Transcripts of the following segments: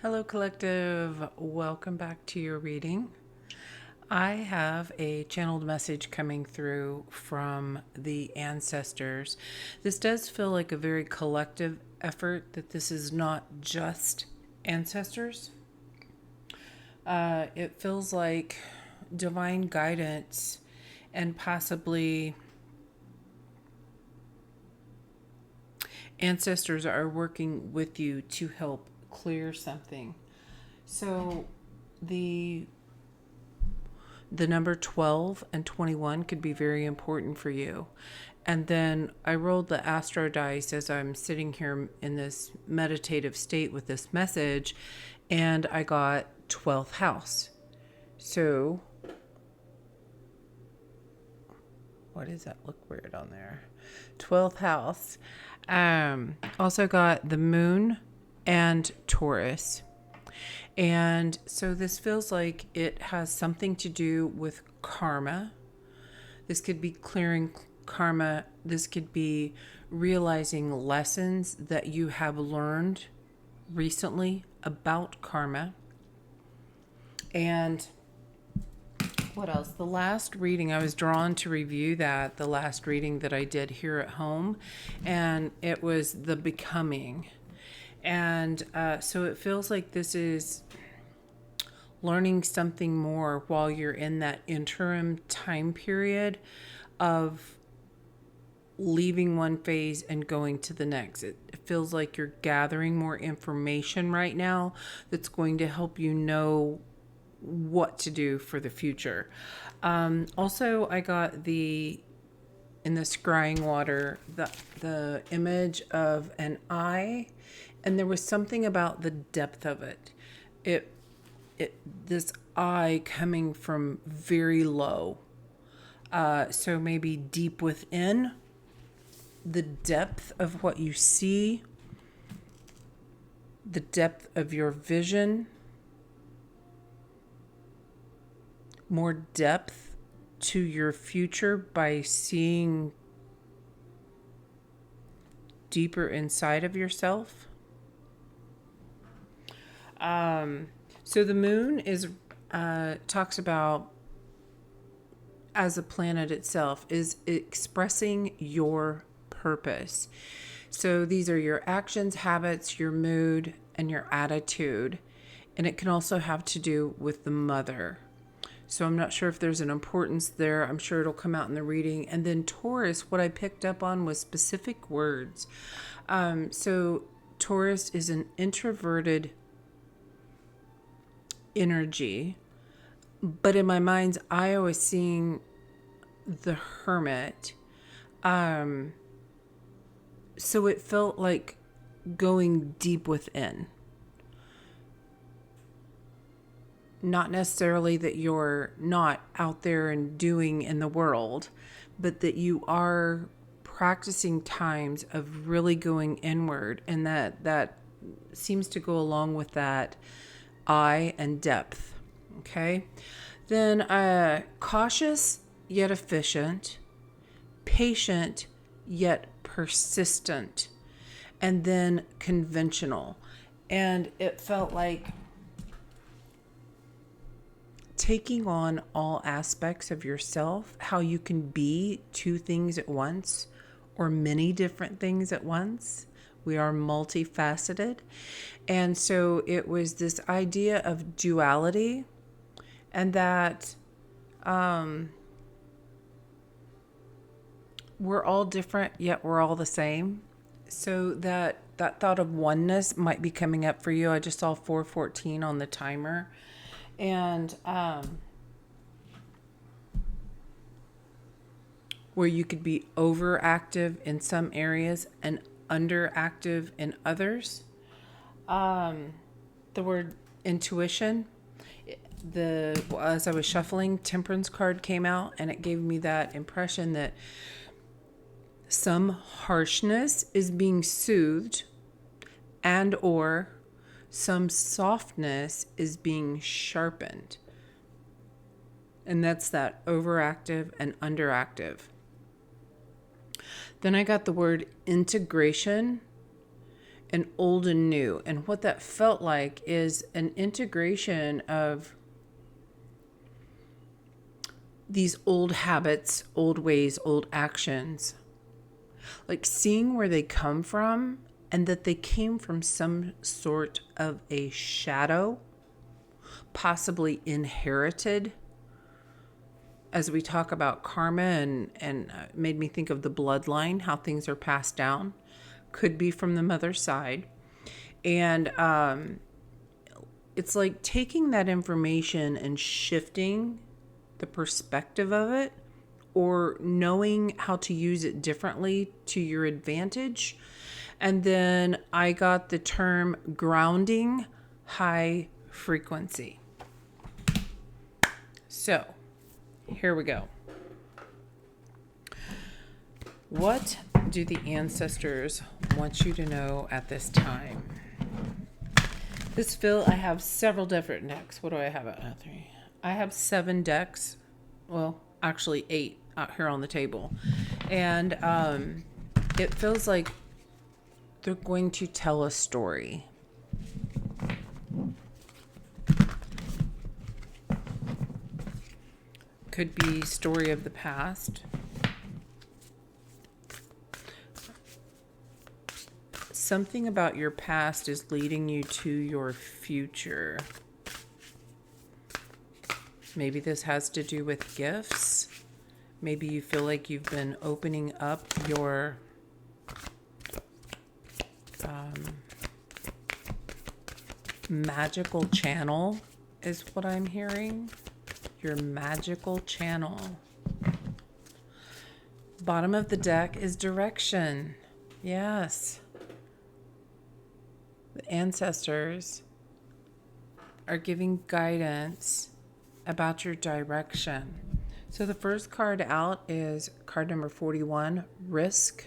Hello, collective. Welcome back to your reading. I have a channeled message coming through from the ancestors. This does feel like a very collective effort, that this is not just ancestors. It feels like divine guidance and possibly ancestors are working with you to help clear something. So the number 12 and 21 could be very important for you. And then I rolled the astro dice as I'm sitting here in this meditative state with this message, and I got 12th house. So, what does that look weird on there? 12th house. Also got the moon and Taurus. And so this feels like it has something to do with karma. This could be clearing karma. This could be realizing lessons that you have learned recently about karma. And what else? The last reading, I was drawn to review the last reading that I did here at home, and it was the becoming. And so it feels like this is learning something more while you're in that interim time period of leaving one phase and going to the next. It feels like you're gathering more information right now that's going to help you know what to do for the future. Also, I got in the scrying water, the image of an eye, and there was something about the depth of it. This eye coming from very low. So maybe deep within, the depth of what you see, the depth of your vision, more depth to your future by seeing deeper inside of yourself. So the moon is talks about, as a planet itself, is expressing your purpose. So these are your actions, habits, your mood, and your attitude. And it can also have to do with the mother. So I'm not sure if there's an importance there. I'm sure it'll come out in the reading. And then Taurus, what I picked up on was specific words. So Taurus is an introverted energy. But in my mind's eye, I was seeing the hermit. So it felt like going deep within. Not necessarily that you're not out there and doing in the world, but that you are practicing times of really going inward, and that seems to go along with that eye and depth. Okay. Then cautious yet efficient, patient yet persistent, and then conventional. And it felt like taking on all aspects of yourself, how you can be two things at once or many different things at once. We are multifaceted. And so it was this idea of duality, and that we're all different, yet we're all the same. So that thought of oneness might be coming up for you. I just saw 414 on the timer. And where you could be overactive in some areas and underactive in others. The word intuition, as I was shuffling, Temperance card came out, and it gave me that impression that some harshness is being soothed, and or some softness is being sharpened. And that's that overactive and underactive. Then I got the word integration, and old and new. And what that felt like is an integration of these old habits, old ways, old actions, like seeing where they come from and that they came from some sort of a shadow, possibly inherited. As we talk about karma and made me think of the bloodline, how things are passed down, could be from the mother's side. And it's like taking that information and shifting the perspective of it, or knowing how to use it differently to your advantage. And then I got the term grounding high frequency. So here we go. What do the ancestors want you to know at this time? This fill, I have several different decks. What do I have at 3? I have 7 decks. Well, actually 8 out here on the table. And it feels like they're going to tell a story. Could be story of the past. Something about your past is leading you to your future. Maybe this has to do with gifts. Maybe you feel like you've been opening up your magical channel is what I'm hearing. Your magical channel. Bottom of the deck is direction. Yes. The ancestors are giving guidance about your direction. So the first card out is card number 41, risk.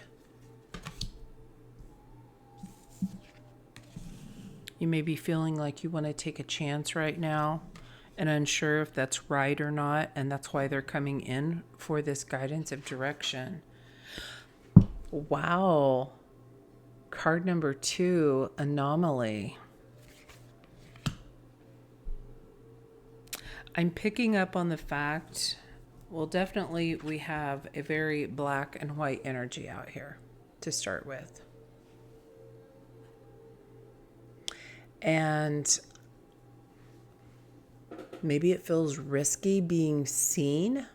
You may be feeling like you want to take a chance right now and unsure if that's right or not, and that's why they're coming in for this guidance of direction. Wow. Card number 2, anomaly. I'm picking up on the fact, well, definitely we have a very black and white energy out here to start with. And maybe it feels risky being seen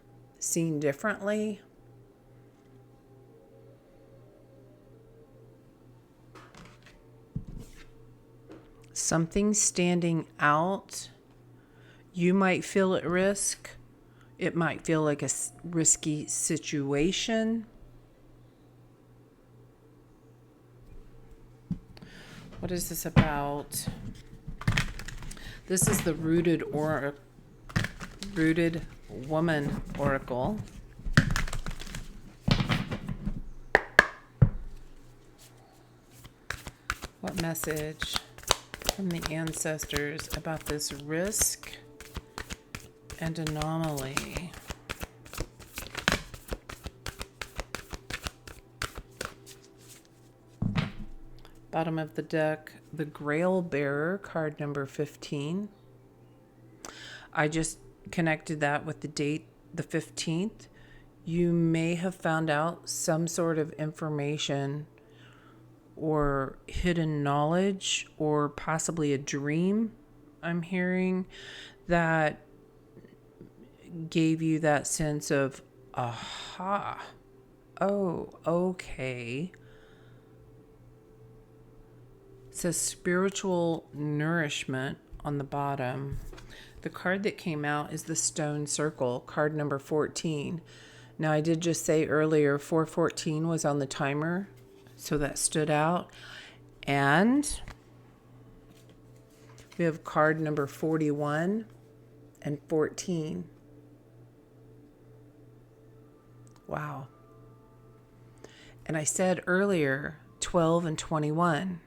differently. Something standing out. You might feel at risk. It might feel like a risky situation. What is this about? This is the rooted woman oracle. What message from the ancestors about this risk and anomaly? Bottom of the deck, the Grail bearer, card number 15. I just connected that with the date, the 15th. You may have found out some sort of information or hidden knowledge or possibly a dream, I'm hearing, that gave you that sense of, aha, oh, okay. It says spiritual nourishment on the bottom. The card that came out is the Stone Circle, card number 14. Now, I did just say earlier 414 was on the timer, so that stood out. And we have card number 41 and 14. Wow. And I said earlier 12 and 21.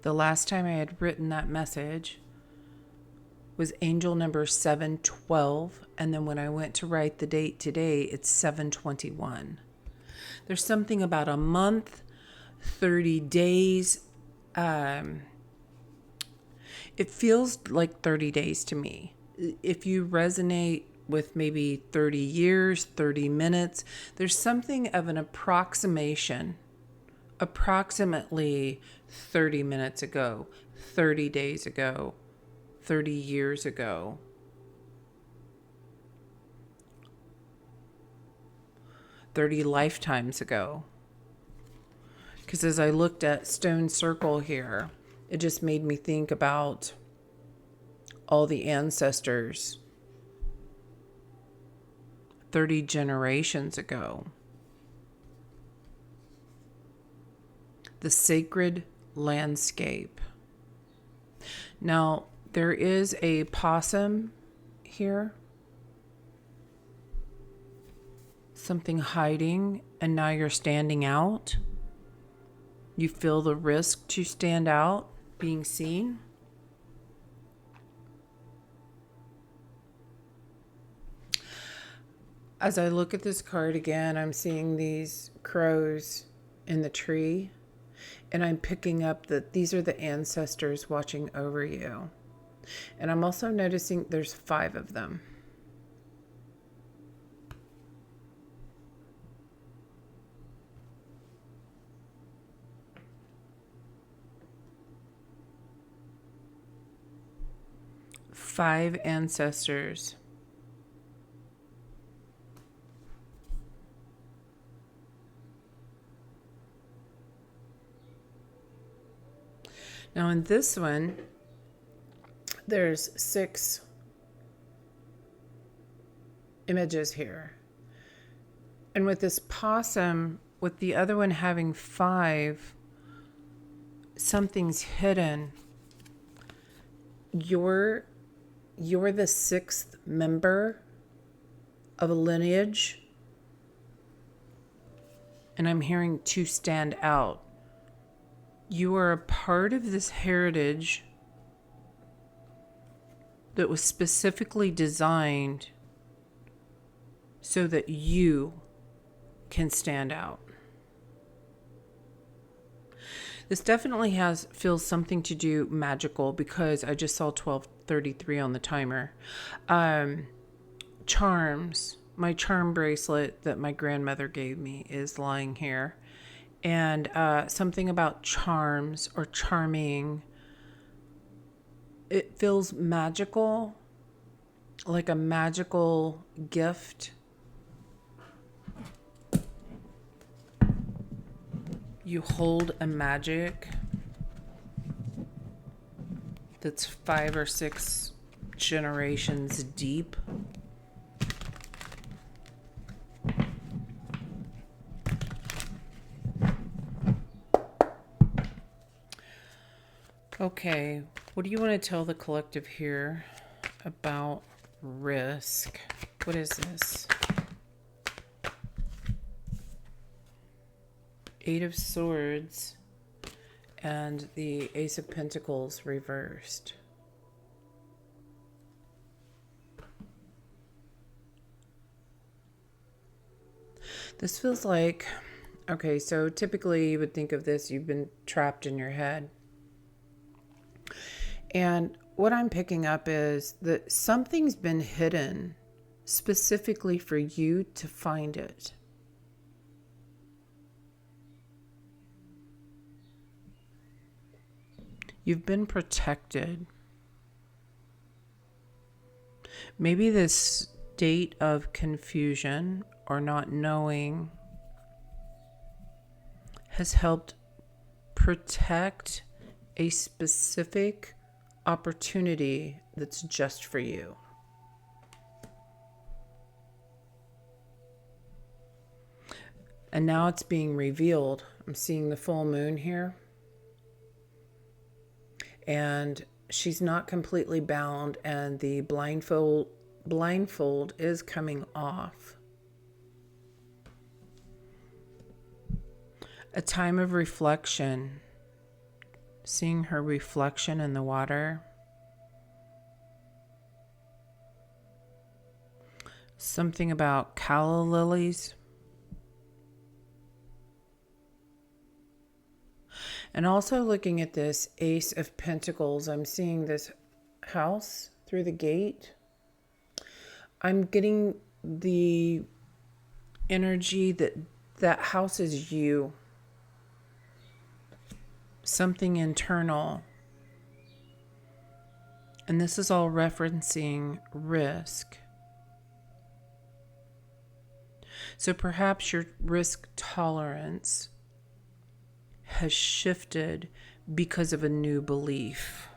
The last time I had written that message was angel number 712, and then when I went to write the date today, it's 721. There's something about a month, 30 days. It feels like 30 days to me. If you resonate with maybe 30 years, 30 minutes, there's something of an approximation, approximately 30 minutes ago, 30 days ago, 30 years ago. "30 lifetimes ago." Because as I looked at Stone Circle here, it just made me think about all the ancestors 30 generations ago. The sacred landscape. Now, there is a possum here. Something hiding, and now you're standing out. You feel the risk to stand out, being seen. As I look at this card again, I'm seeing these crows in the tree, and I'm picking up that these are the ancestors watching over you. And I'm also noticing there's 5 of them. Five ancestors. Now in this one, there's 6 images here. And with this possum, with the other one having 5, something's hidden. You're the 6th member of a lineage. And I'm hearing to stand out. You are a part of this heritage that was specifically designed so that you can stand out. This definitely feels something to do magical, because I just saw 12:33 on the timer. Charms. My charm bracelet that my grandmother gave me is lying here. And something about charms or charming. It feels magical, like a magical gift. You hold a magic that's 5 or 6 generations deep. Okay, what do you want to tell the collective here about risk? What is this? 8 of Swords and the Ace of Pentacles reversed. This feels like, okay, so typically you would think of this, you've been trapped in your head. And what I'm picking up is that something's been hidden specifically for you to find it. You've been protected. Maybe this state of confusion or not knowing has helped protect a specific opportunity that's just for you. And now it's being revealed. I'm seeing the full moon here. And she's not completely bound, and the blindfold is coming off. A time of reflection. Seeing her reflection in the water. Something about calla lilies. And also looking at this Ace of Pentacles, I'm seeing this house through the gate. I'm getting the energy that that house is you. Something internal. And this is all referencing risk. So perhaps your risk tolerance has shifted because of a new belief.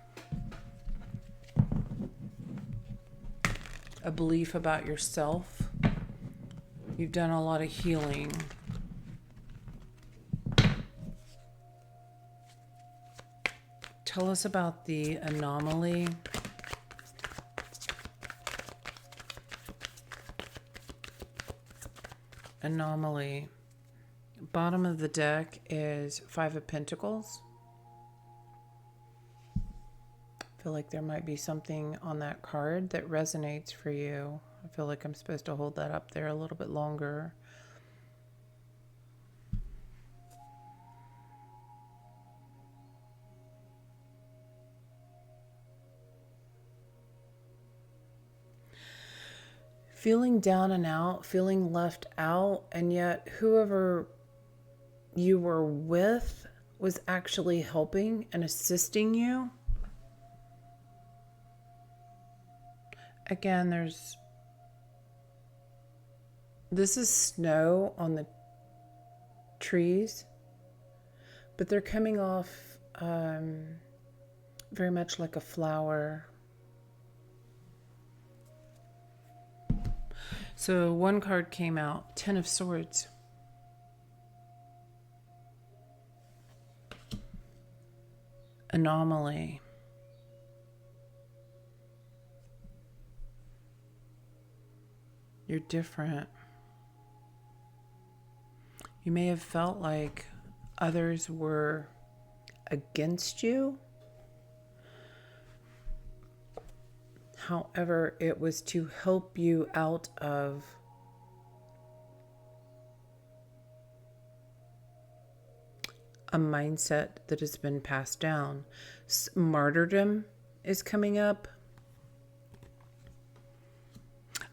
A belief about yourself. You've done a lot of healing. Tell us about the anomaly. Anomaly. Bottom of the deck is Five of Pentacles. I feel like there might be something on that card that resonates for you. I feel like I'm supposed to hold that up there a little bit longer. Feeling down and out, feeling left out, and yet whoever you were with was actually helping and assisting you. Again, this is snow on the trees, but they're coming off very much like a flower. So one card came out, Ten of Swords. Anomaly. You're different. You may have felt like others were against you. However, it was to help you out of a mindset that has been passed down. Martyrdom is coming up.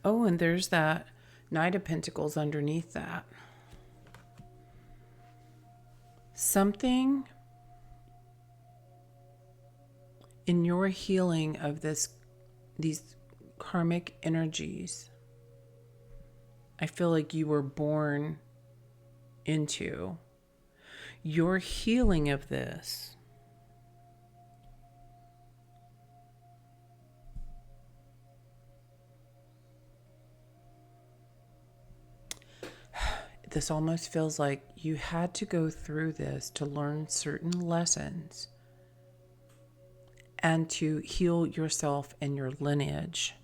Oh, and there's that Knight of Pentacles underneath that. Something in your healing of these karmic energies, I feel like you were born into. Your healing of this almost feels like you had to go through this to learn certain lessons and to heal yourself and your lineage.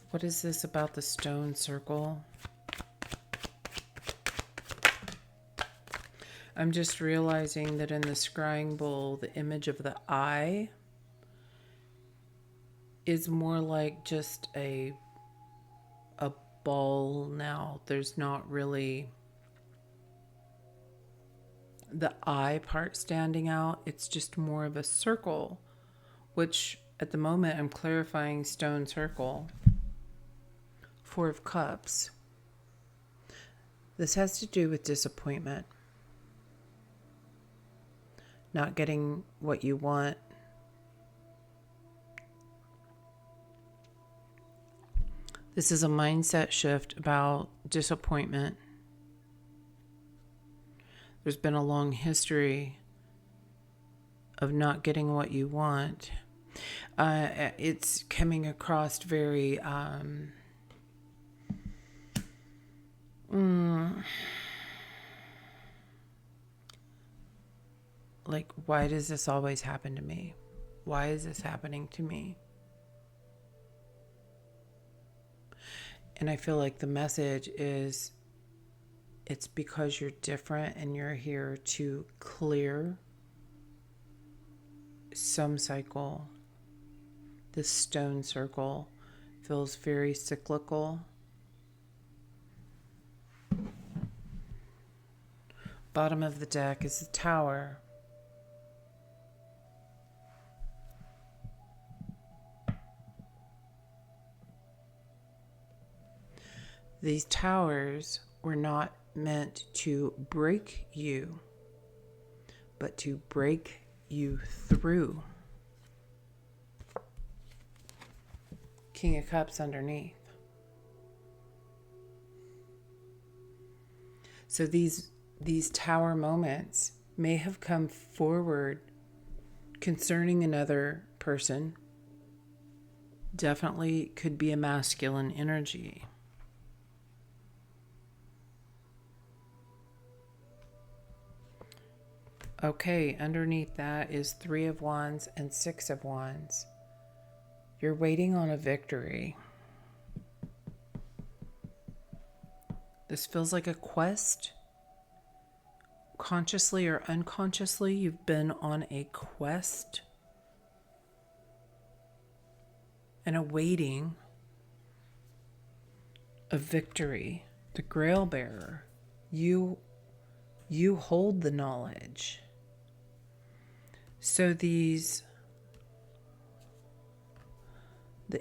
What is this about the stone circle? I'm just realizing that in the scrying bowl, the image of the eye is more like just a ball now. There's not really the eye part standing out. It's just more of a circle, which at the moment I'm clarifying stone circle. Four of Cups. This has to do with disappointment. Not getting what you want. This is a mindset shift about disappointment. There's been a long history of not getting what you want. It's coming across very like, why does this always happen to me? Why is this happening to me? And I feel like the message is it's because you're different and you're here to clear some cycle. This stone circle feels very cyclical. Bottom of the deck is the Tower. These towers were not meant to break you, but to break you through. King of Cups underneath. So these tower moments may have come forward concerning another person. Definitely could be a masculine energy. Okay, underneath that is 3 of Wands and 6 of Wands. You're waiting on a victory. This feels like a quest. Consciously or unconsciously, you've been on a quest and awaiting a victory. The Grail bearer. You hold the knowledge. So the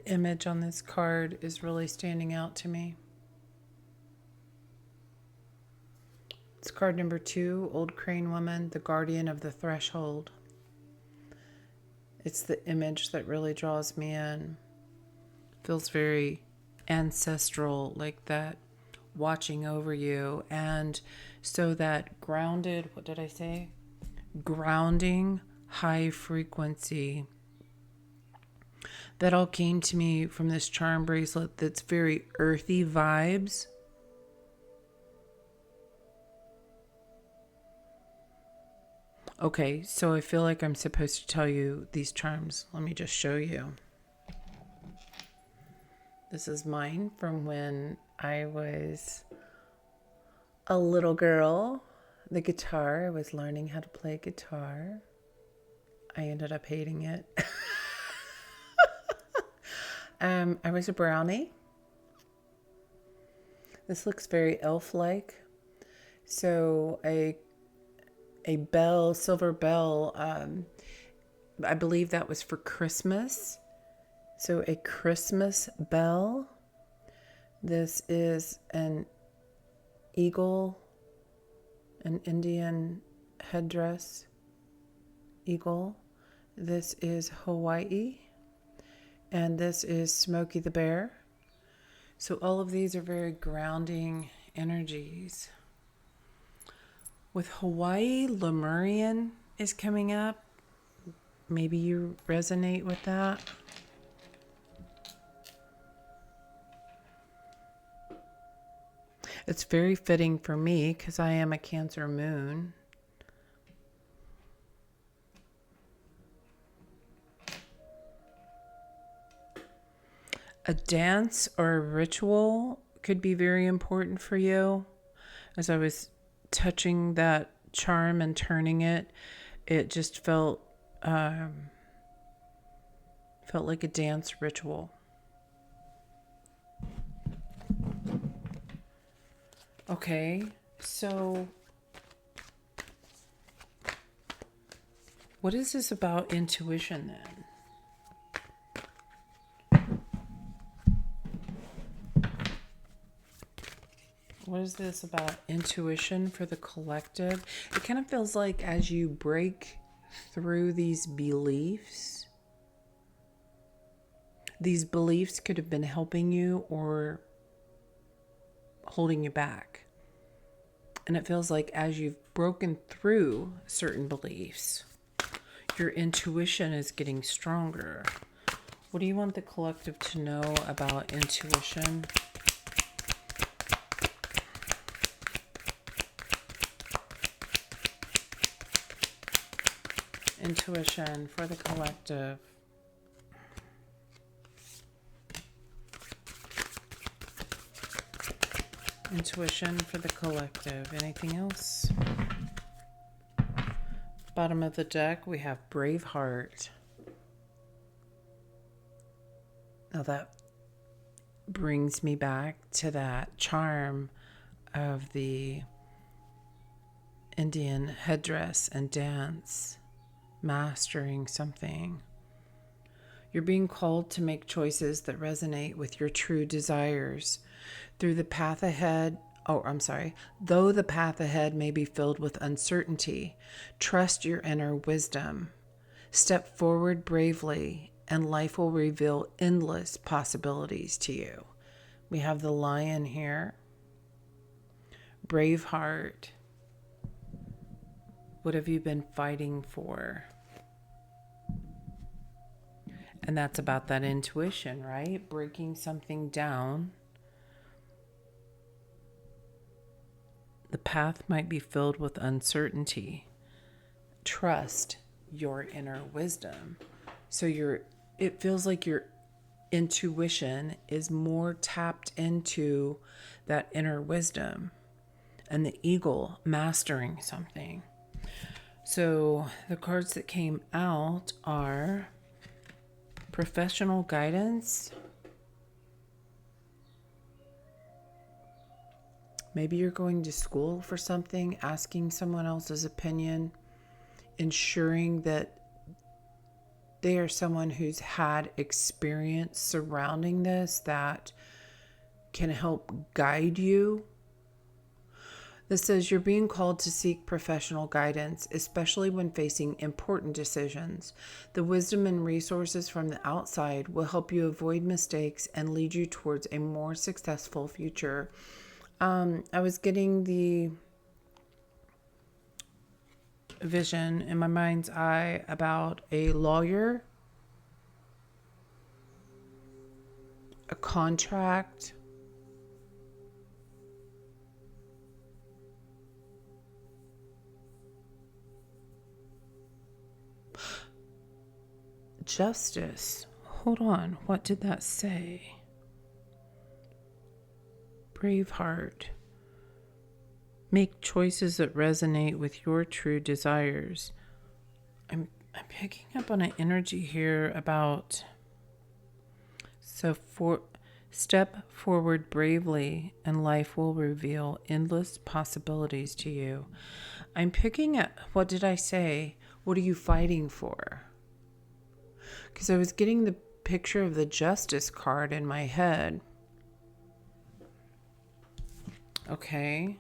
image on this card is really standing out to me. It's card number 2, Old Crane Woman, the Guardian of the Threshold. It's the image that really draws me in. Feels very ancestral, like that watching over you. And so that grounded, what did I say? Grounding, high frequency. That all came to me from this charm bracelet that's very earthy vibes. Okay, so I feel like I'm supposed to tell you these charms. Let me just show you. This is mine from when I was a little girl. The guitar, I was learning how to play guitar. I ended up hating it. I was a brownie. This looks very elf-like. So a bell, silver bell, I believe that was for Christmas. So a Christmas bell. This is an eagle, an Indian headdress eagle. This is Hawaii. And this is Smokey the Bear. So all of these are very grounding energies. With Hawaii, Lemurian is coming up. Maybe you resonate with that. It's very fitting for me because I am a Cancer moon. A dance or a ritual could be very important for you. As I was touching that charm and turning it, it just felt like a dance ritual. Okay, so what is this about intuition then? What is this about intuition for the collective? It kind of feels like as you break through these beliefs could have been helping you or holding you back. And it feels like as you've broken through certain beliefs, your intuition is getting stronger. What do you want the collective to know about intuition? Intuition for the collective. Intuition for the collective. Anything else? Bottom of the deck, we have Braveheart. Now that brings me back to that charm of the Indian headdress and dance, mastering something. You're being called to make choices that resonate with your true desires. Though the path ahead may be filled with uncertainty, trust your inner wisdom. Step forward bravely, and life will reveal endless possibilities to you. We have the lion here. Brave heart. What have you been fighting for? And that's about that intuition, right? Breaking something down. The path might be filled with uncertainty. Trust your inner wisdom. So it feels like your intuition is more tapped into that inner wisdom and the eagle mastering something. So the cards that came out are professional guidance. Maybe you're going to school for something, asking someone else's opinion, ensuring that they are someone who's had experience surrounding this that can help guide you. This says you're being called to seek professional guidance, especially when facing important decisions. The wisdom and resources from the outside will help you avoid mistakes and lead you towards a more successful future. I was getting the vision in my mind's eye about a lawyer, a contract, justice. Hold on, what did that say? Braveheart. Make choices that resonate with your true desires. I'm picking up on an energy here about step forward bravely and life will reveal endless possibilities to you. I'm picking up, what did I say? What are you fighting for? Because I was getting the picture of the justice card in my head. Okay.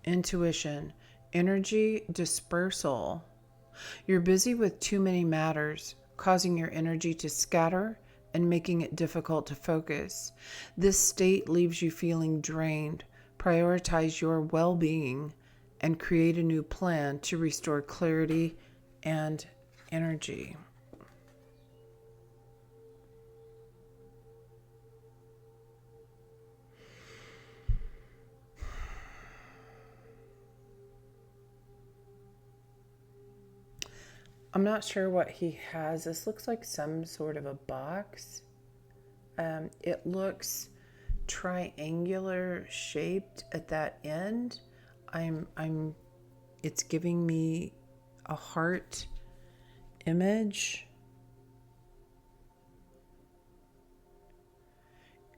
Intuition, energy dispersal. You're busy with too many matters, causing your energy to scatter and making it difficult to focus. This state leaves you feeling drained. Prioritize your well-being and create a new plan to restore clarity and energy. I'm not sure what he has. This looks like some sort of a box. It looks triangular shaped at that end. It's giving me a heart image.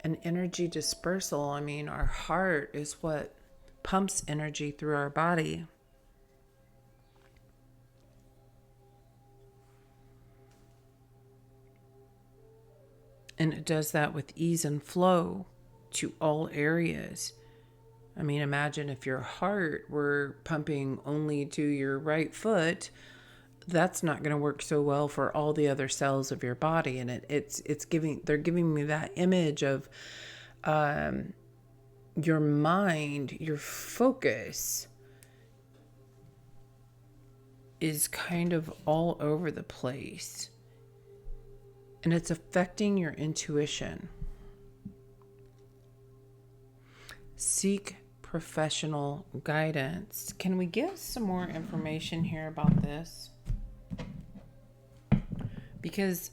An energy dispersal. I mean, our heart is what pumps energy through our body. And it does that with ease and flow to all areas. I mean, imagine if your heart were pumping only to your right foot, that's not going to work so well for all the other cells of your body. And they're giving me that image of your mind, your focus is kind of all over the place. And it's affecting your intuition. Seek professional guidance. Can we get some more information here about this? Because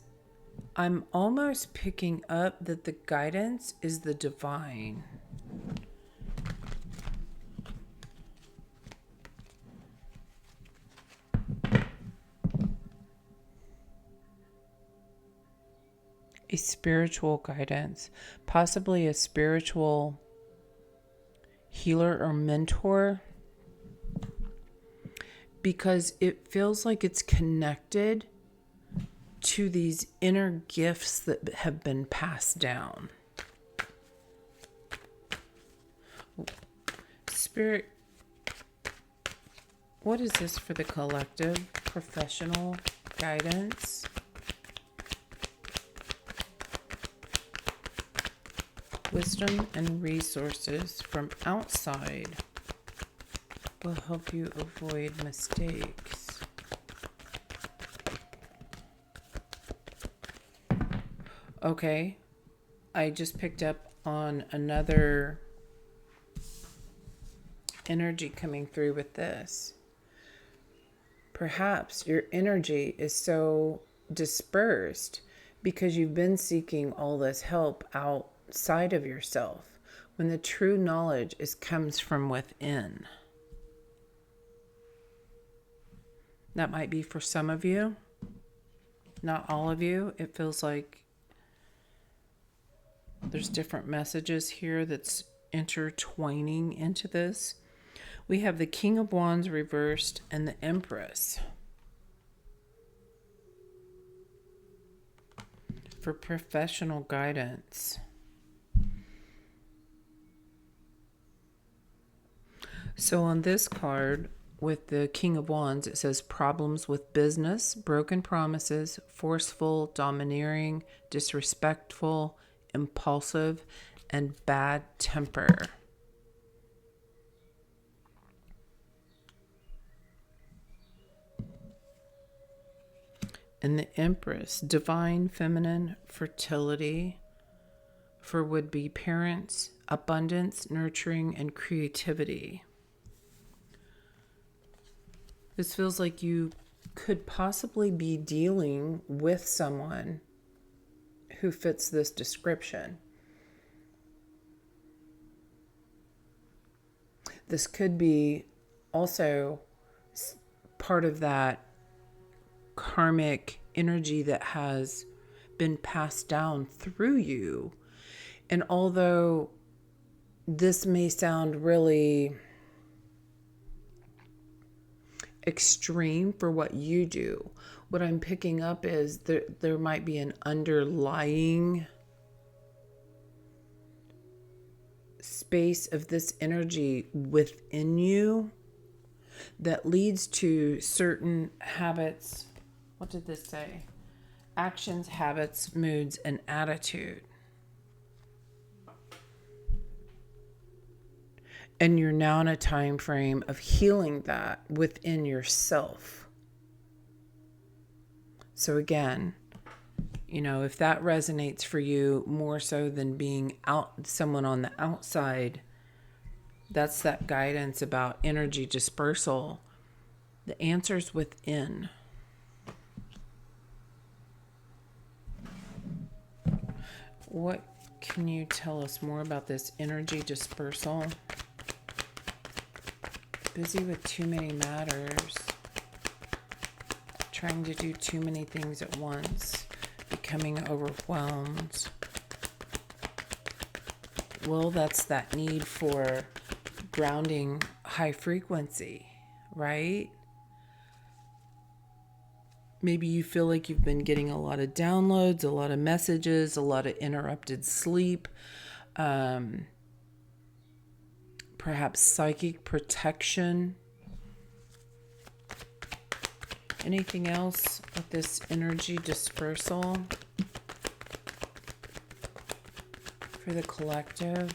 I'm almost picking up that the guidance is the divine. A spiritual guidance, possibly a spiritual healer or mentor. because it feels like it's connected to these inner gifts that have been passed down. Spirit, what is this for the collective? Professional guidance. Wisdom and resources from outside will help you avoid mistakes. Okay, I just picked up on another energy coming through with this. Perhaps your energy is so dispersed because you've been seeking all this help outside of yourself, when the true knowledge comes from within. That might be for some of you, not all of you. It feels like there's different messages here that's intertwining into this. We have the King of Wands reversed and the Empress. For professional guidance. So on this card, with the King of Wands, it says problems with business, broken promises, forceful, domineering, disrespectful, impulsive, and bad temper. And the Empress, divine feminine fertility for would-be parents, abundance, nurturing, and creativity. This feels like you could possibly be dealing with someone who fits this description. This could be also part of that karmic energy that has been passed down through you. And although this may sound really extreme for what you do, what I'm picking up is there might be an underlying space of this energy within you that leads to certain habits. What did this say? Actions, habits, moods, and attitude. And you're now in a time frame of healing that within yourself. So again, if that resonates for you more so than being someone on the outside, that's that guidance about energy dispersal. The answer's within. What can you tell us more about this energy dispersal? Busy with too many matters. Trying to do too many things at once. Becoming overwhelmed. Well, that's that need for grounding high frequency, right? Maybe you feel like you've been getting a lot of downloads, a lot of messages, a lot of interrupted sleep, perhaps psychic protection. Anything else with this energy dispersal for the collective?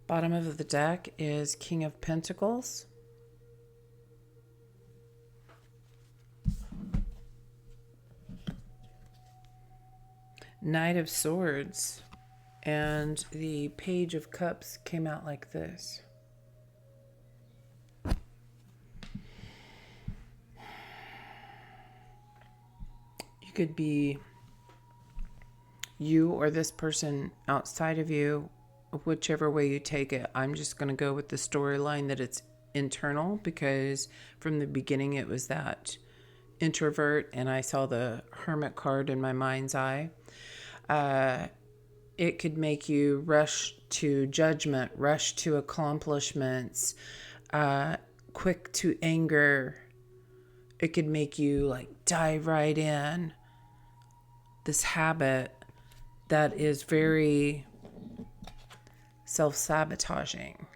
Bottom of the deck is King of Pentacles. Knight of Swords. And the Page of Cups came out like this. You could be you or this person outside of you, whichever way you take it. I'm just going to go with the storyline that it's internal, because from the beginning it was that introvert and I saw the Hermit card in my mind's eye. It could make you rush to judgment, rush to accomplishments, quick to anger. It could make you like dive right in. This habit that is very self-sabotaging.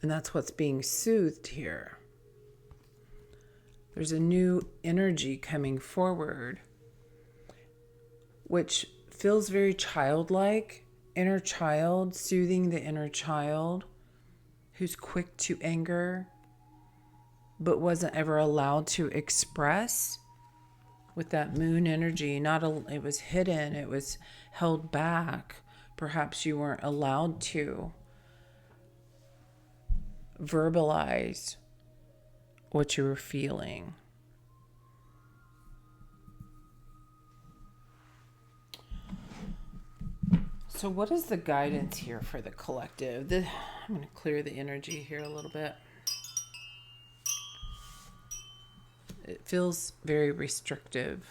And that's what's being soothed here. There's a new energy coming forward, which feels very childlike. Inner child, soothing the inner child who's quick to anger, but wasn't ever allowed to express with that moon energy. It was hidden, it was held back. Perhaps you weren't allowed to verbalize what you were feeling. So what is the guidance here for the collective? I'm going to clear the energy here a little bit. It feels very restrictive.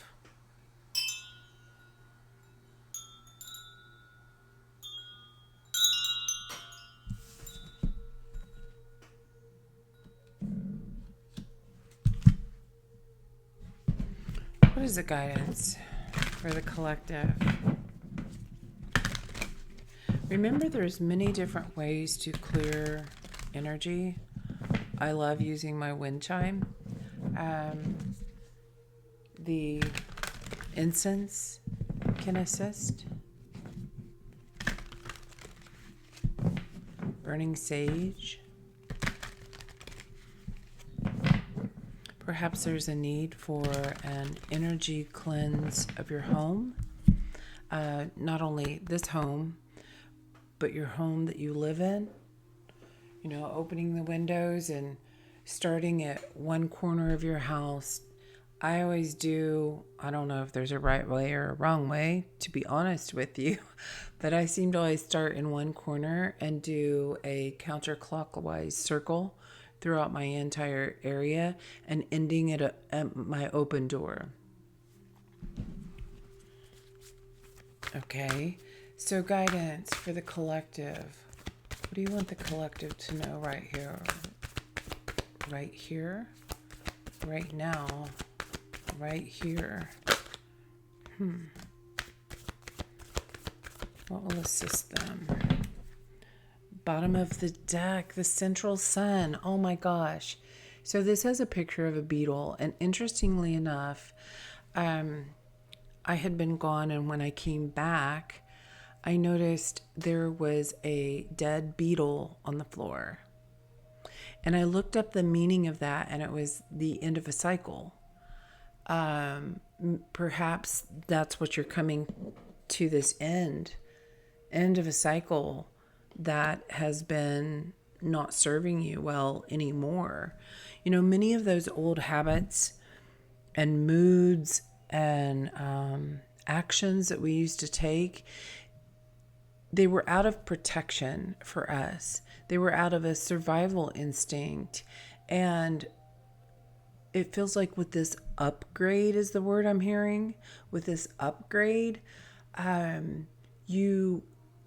What is the guidance for the collective? Remember, there's many different ways to clear energy. I love using my wind chime. The incense can assist. Burning sage. Perhaps there's a need for an energy cleanse of your home. Not only this home, but your home that you live in. You know, opening the windows and starting at one corner of your house. I always do, I don't know if there's a right way or a wrong way, to be honest with you, but I seem to always start in one corner and do a counterclockwise circle throughout my entire area and ending at my open door. Okay, so guidance for the collective. What do you want the collective to know right here? Right here? Right now? Right here? What will assist them? Bottom of the deck, the central sun. Oh my gosh. So this has a picture of a beetle. And interestingly enough, I had been gone, and when I came back, I noticed there was a dead beetle on the floor. And I looked up the meaning of that, and it was the end of a cycle. Perhaps that's what you're coming to, this end of a cycle that has been not serving you well anymore. You know, many of those old habits and moods and actions that we used to take, they were out of protection for us. They were out of a survival instinct. And it feels like with this upgrade is the word I'm hearing. With this upgrade, you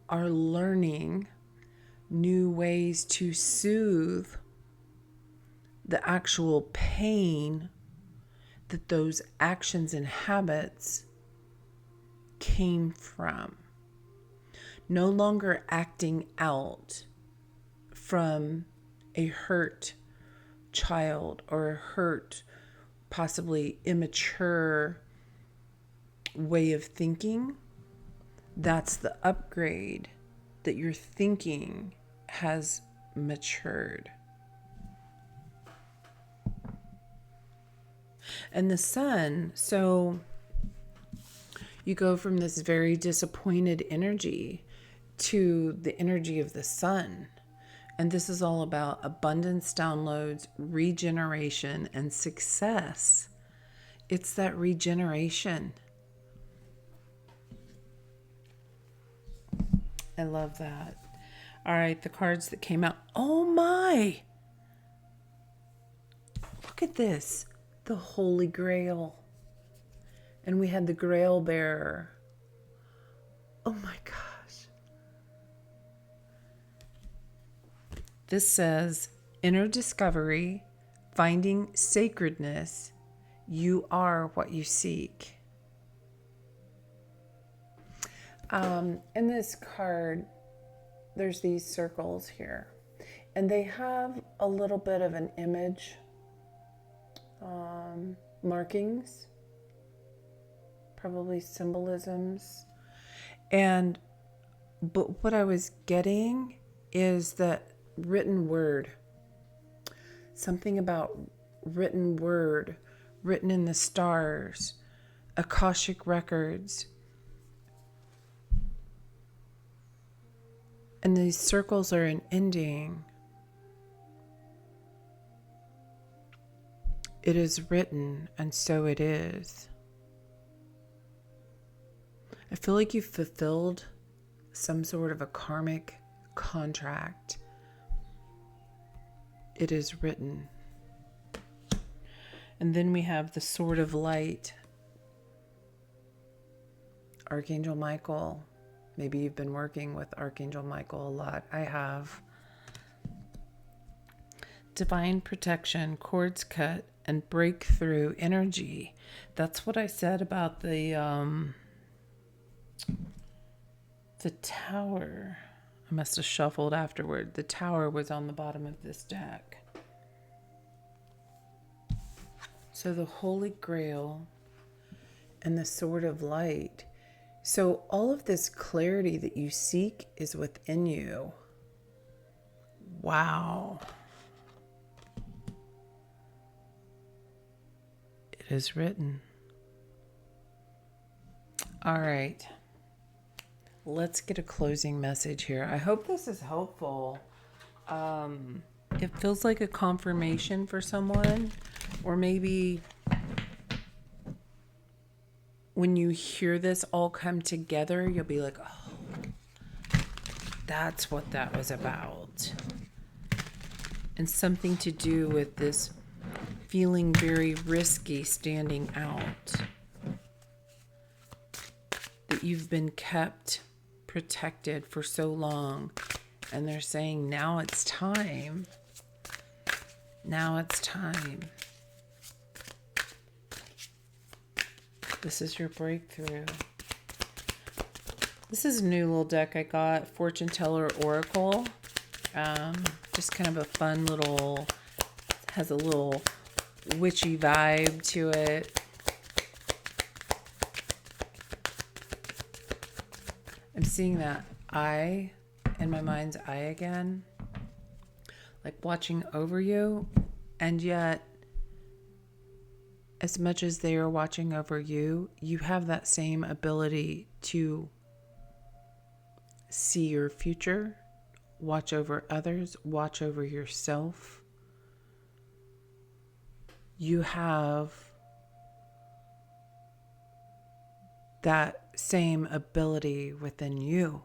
are learning new ways to soothe the actual pain that those actions and habits came from. No longer acting out from a hurt child or a hurt, possibly immature way of thinking. That's the upgrade, that your thinking has matured. And the sun, so you go from this very disappointed energy to the energy of the sun. And this is all about abundance, downloads, regeneration, and success. It's that regeneration. I love that. All right, the cards that came out. Oh my! look at this, the Holy Grail. And we had the Grail bearer. Oh my gosh. This says, inner discovery, finding sacredness, you are what you seek. In this card, there's these circles here, and they have a little bit of an image, markings, probably symbolisms. But what I was getting is that written word, something about written word, written in the stars, Akashic records. And these circles are an ending. It is written, and so it is. I feel like you've fulfilled some sort of a karmic contract. It is written. And then we have the Sword of Light. Archangel Michael. Maybe you've been working with Archangel Michael a lot. I have. Divine protection, cords cut, and breakthrough energy. That's what I said about the tower. I must have shuffled afterward. The tower was on the bottom of this deck. So the Holy Grail and the Sword of Light. So all of this clarity that you seek is within you. Wow. It is written. All right. Let's get a closing message here. I hope this is helpful. It feels like a confirmation for someone, or maybe when you hear this all come together, you'll be like, oh, that's what that was about. And something to do with this feeling very risky standing out. That you've been kept protected for so long. And they're saying, now it's time. Now it's time. This is your breakthrough. This is a new little deck I got, Fortune Teller Oracle. Just kind of a fun little, has a little witchy vibe to it. I'm seeing that eye in my mind's eye again, like watching over you, and yet as much as they are watching over you, you have that same ability to see your future, watch over others, watch over yourself. You have that same ability within you.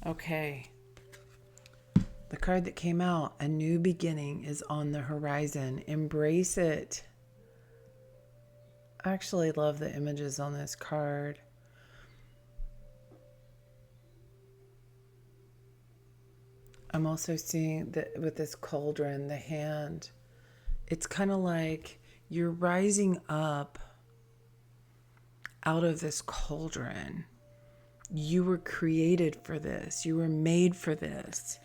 Okay. The card that came out, a new beginning is on the horizon. Embrace it. I actually love the images on this card. I'm also seeing that with this cauldron, the hand, it's kind of like you're rising up out of this cauldron. You were created for this. You were made for this.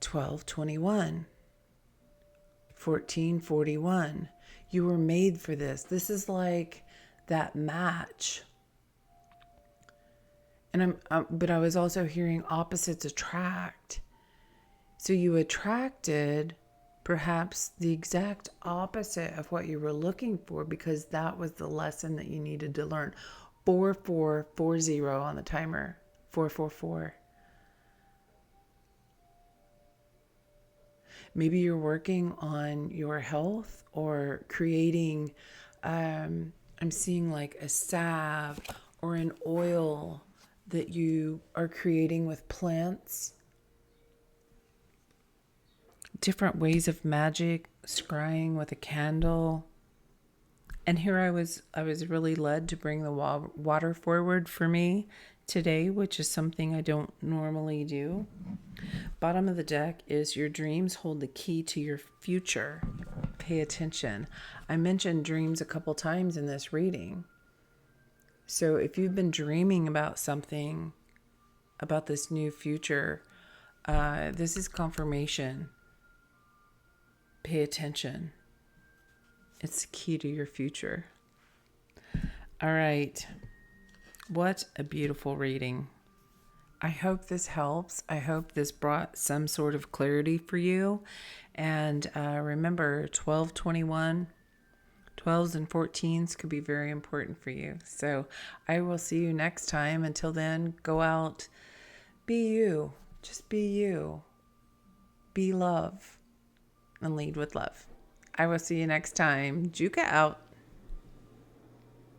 12:21, 14:41. You were made for this. This is like that match. And but I was also hearing opposites attract. So you attracted perhaps the exact opposite of what you were looking for, because that was the lesson that you needed to learn. 4440 on the timer. 444. Maybe you're working on your health or creating, I'm seeing like a salve or an oil that you are creating with plants. different ways of magic, scrying with a candle. And here I was really led to bring the water forward for me today, which is something I don't normally do. Bottom of the deck is your dreams hold the key to your future. Pay attention. I mentioned dreams a couple times in this reading. So if you've been dreaming about something, about this new future, this is confirmation. Pay attention. It's the key to your future. All right. What a beautiful reading. I hope this helps. I hope this brought some sort of clarity for you. And remember, 12/21, 12s and 14s could be very important for you. So I will see you next time. Until then, go out, be you. Just be you. Be love and lead with love. I will see you next time. Juka out.